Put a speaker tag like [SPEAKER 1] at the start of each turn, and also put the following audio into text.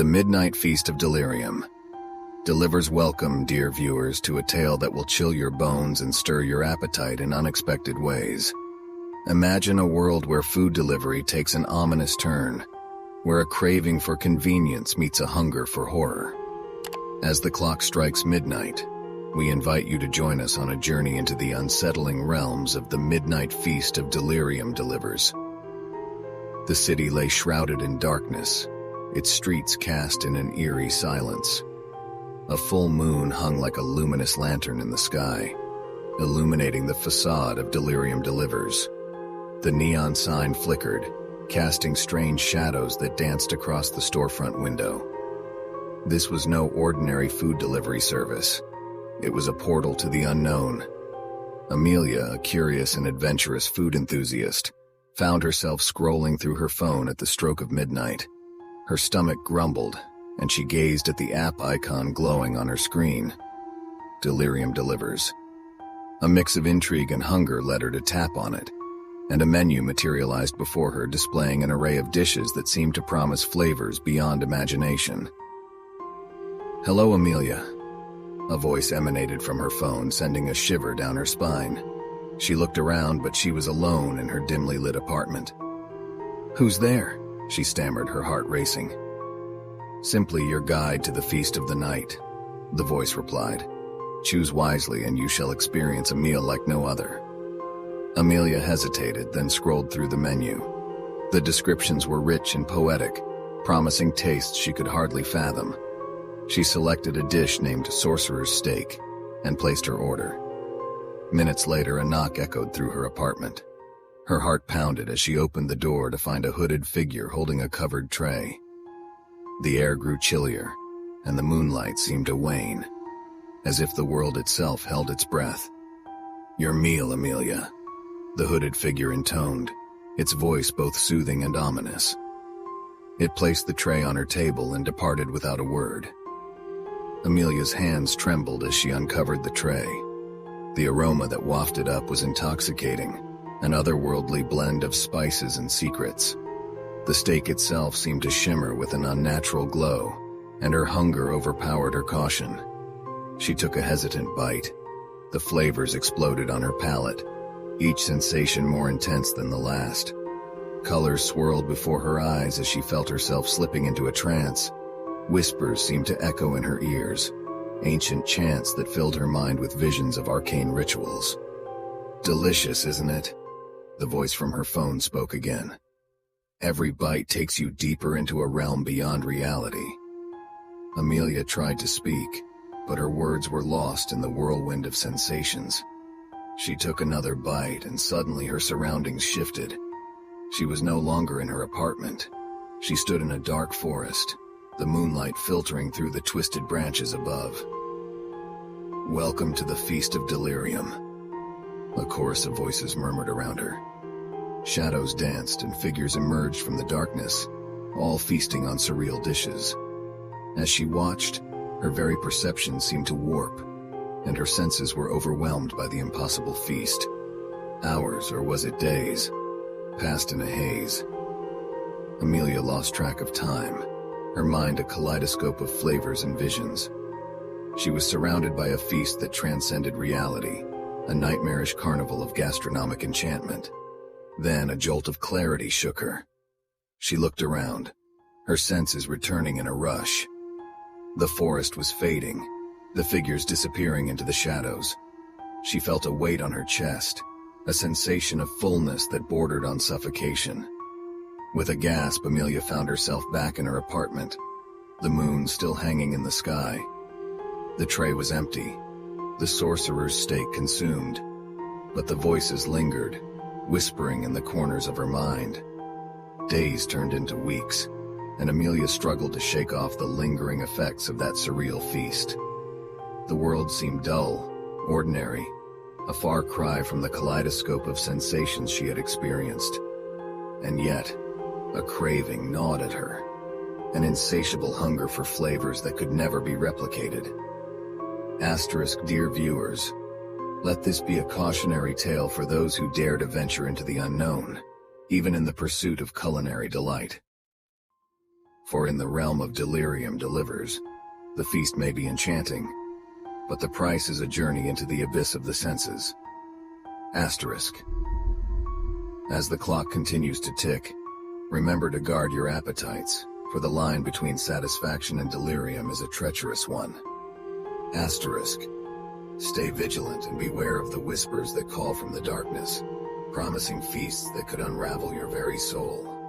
[SPEAKER 1] The Midnight Feast of Delirium delivers welcome, dear viewers, to a tale that will chill your bones and stir your appetite in unexpected ways. Imagine a world where food delivery takes an ominous turn, where a craving for convenience meets a hunger for horror. As the clock strikes midnight, we invite you to join us on a journey into the unsettling realms of the Midnight Feast of Delirium delivers. The city lay shrouded in darkness, its streets cast in an eerie silence. A full moon hung like a luminous lantern in the sky, illuminating the facade of Delirium Delivers. The neon sign flickered, casting strange shadows that danced across the storefront window. This was no ordinary food delivery service. It was a portal to the unknown. Amelia, a curious and adventurous food enthusiast, found herself scrolling through her phone at the stroke of midnight. Her stomach grumbled, and she gazed at the app icon glowing on her screen. Delirium Delivers. A mix of intrigue and hunger led her to tap on it, and a menu materialized before her, displaying an array of dishes that seemed to promise flavors beyond imagination. "Hello, Amelia." A voice emanated from her phone, sending a shiver down her spine. She looked around, but she was alone in her dimly lit apartment. "Who's there?" she stammered, her heart racing. "Simply your guide to the feast of the night," the voice replied. "Choose wisely and you shall experience a meal like no other." Amelia hesitated, then scrolled through the menu. The descriptions were rich and poetic, promising tastes she could hardly fathom. She selected a dish named Sorcerer's Steak and placed her order. Minutes later, a knock echoed through her apartment. Her heart pounded as she opened the door to find a hooded figure holding a covered tray. The air grew chillier, and the moonlight seemed to wane, as if the world itself held its breath. "Your meal, Amelia," the hooded figure intoned, its voice both soothing and ominous. It placed the tray on her table and departed without a word. Amelia's hands trembled as she uncovered the tray. The aroma that wafted up was intoxicating, an otherworldly blend of spices and secrets. The steak itself seemed to shimmer with an unnatural glow, and her hunger overpowered her caution. She took a hesitant bite. The flavors exploded on her palate, each sensation more intense than the last. Colors swirled before her eyes as she felt herself slipping into a trance. Whispers seemed to echo in her ears, ancient chants that filled her mind with visions of arcane rituals. "Delicious, isn't it?" the voice from her phone spoke again. "Every bite takes you deeper into a realm beyond reality." Amelia tried to speak, but her words were lost in the whirlwind of sensations. She took another bite, and suddenly her surroundings shifted. She was no longer in her apartment. She stood in a dark forest, the moonlight filtering through the twisted branches above. "Welcome to the Feast of Delirium," a chorus of voices murmured around her. Shadows danced and figures emerged from the darkness, all feasting on surreal dishes. As she watched, her very perception seemed to warp, and her senses were overwhelmed by the impossible feast. Hours, or was it days, passed in a haze. Amelia lost track of time, her mind a kaleidoscope of flavors and visions. She was surrounded by a feast that transcended reality, a nightmarish carnival of gastronomic enchantment. Then a jolt of clarity shook her. She looked around, her senses returning in a rush. The forest was fading, the figures disappearing into the shadows. She felt a weight on her chest, a sensation of fullness that bordered on suffocation. With a gasp, Amelia found herself back in her apartment, the moon still hanging in the sky. The tray was empty, the sorcerer's steak consumed, but the voices lingered, whispering in the corners of her mind. Days turned into weeks, and Amelia struggled to shake off the lingering effects of that surreal feast. The world seemed dull, ordinary, a far cry from the kaleidoscope of sensations she had experienced. And yet, a craving gnawed at her, an insatiable hunger for flavors that could never be replicated. Dear viewers, let this be a cautionary tale for those who dare to venture into the unknown, even in the pursuit of culinary delight. For in the realm of delirium delivers, the feast may be enchanting, but the price is a journey into the abyss of the senses. Asterisk. As the clock continues to tick, remember to guard your appetites, for the line between satisfaction and delirium is a treacherous one. Asterisk. Stay vigilant and beware of the whispers that call from the darkness, promising feasts that could unravel your very soul.